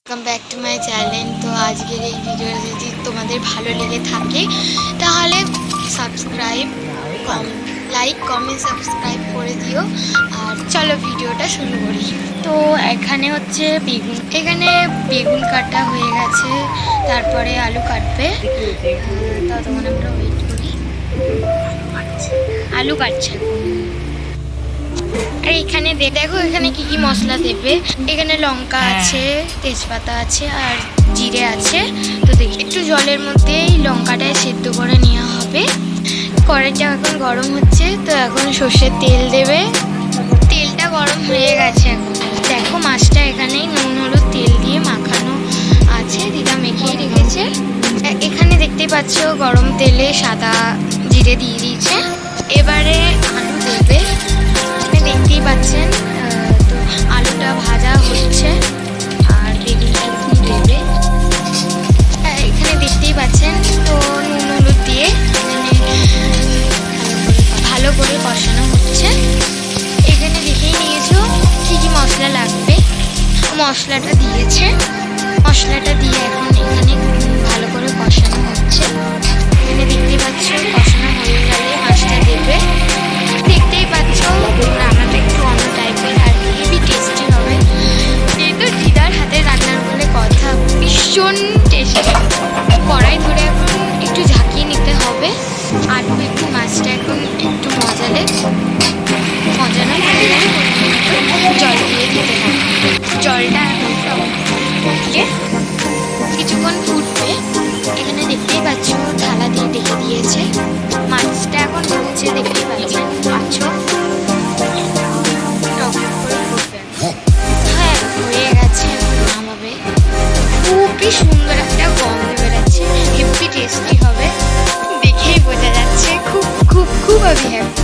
Welcome back to my channel. তো আজকের এই ভিডিওটা যদি তোমাদের ভালো লেগে থাকে তাহলে সাবস্ক্রাইব, লাইক, কমেন্ট, সাবস্ক্রাইব করে দিও। আর চলো ভিডিওটা শুরু করি। তো এখানে হচ্ছে বেগুন, এখানে বেগুন কাটা হয়ে গেছে, তারপরে আলু কাটবে। ততক্ষণ আমরা ওয়েট করি। আলু কাটছে। আর এখানে দেখো এখানে কি কি মশলা দেবে। এখানে লঙ্কা আছে, তেজপাতা আছে আর জিরে আছে। তো দেখি একটু জলের মধ্যে এই লঙ্কাটায় সেদ্ধ করে নেওয়া হবে। কড়াইটা এখন গরম হচ্ছে, তো এখন সর্ষের তেল দেবে। তেলটা গরম হয়ে গেছে। এখন দেখো মাছটা এখানেই নুন হলুদ তেল দিয়ে মাখানো আছে, দিদা মেখেই রেখেছে। এখানে দেখতেই পাচ্ছ গরম তেলে সাদা জিরে দিয়ে দিয়েছে। এবারে আলু দেবে, দেখতেই পাচ্ছেন। তো আলুটা ভাজা হচ্ছে আর বেগুনটা এখন দেবে। এখানে দেখতেই পাচ্ছেন। তো নুন হলুদ দিয়ে ভালো করে কষানো হচ্ছে। এখানে দেখেই নিয়েছো কি কি মশলা লাগবে, মশলাটা দিয়েছে। মশলাটা দিয়ে এখন এখানে ভালো করে কষানো হচ্ছে। এখানে দেখতেই পাচ্ছ কষানো হয়ে গেলে মাছটা দেবে। দেখতেই পাচ্ছ রান্নাটা একটু অন্য টাইপের আর হেভি টেস্টি হবে। যেহেতু দিদার হাতে রান্নার বলে কথা, ভীষণ টেস্টি। কড়াই ধরে এখন একটু ঝাঁকিয়ে নিতে হবে। আলু একটু মাছটা এখন একটু মজানো হয়ে গেলে জল দিয়ে দিতে হবে। জলটা এখন ফুটে কিছুক্ষণ ফুটবে। এখানে দেখতেই পাচ্ছ থালা দিয়ে ঢেকে দিয়েছে। মাছটা এখন হচ্ছে, দেখতেই পাচ্ছেন হ্যাঁ হয়ে গেছে। নামাবে। খুবই সুন্দর একটা গন্ধ বেরোচ্ছে, হেভি টেস্টি হবে, দেখেই বোঝা যাচ্ছে। খুব খুব খুব আমি হ্যাপি।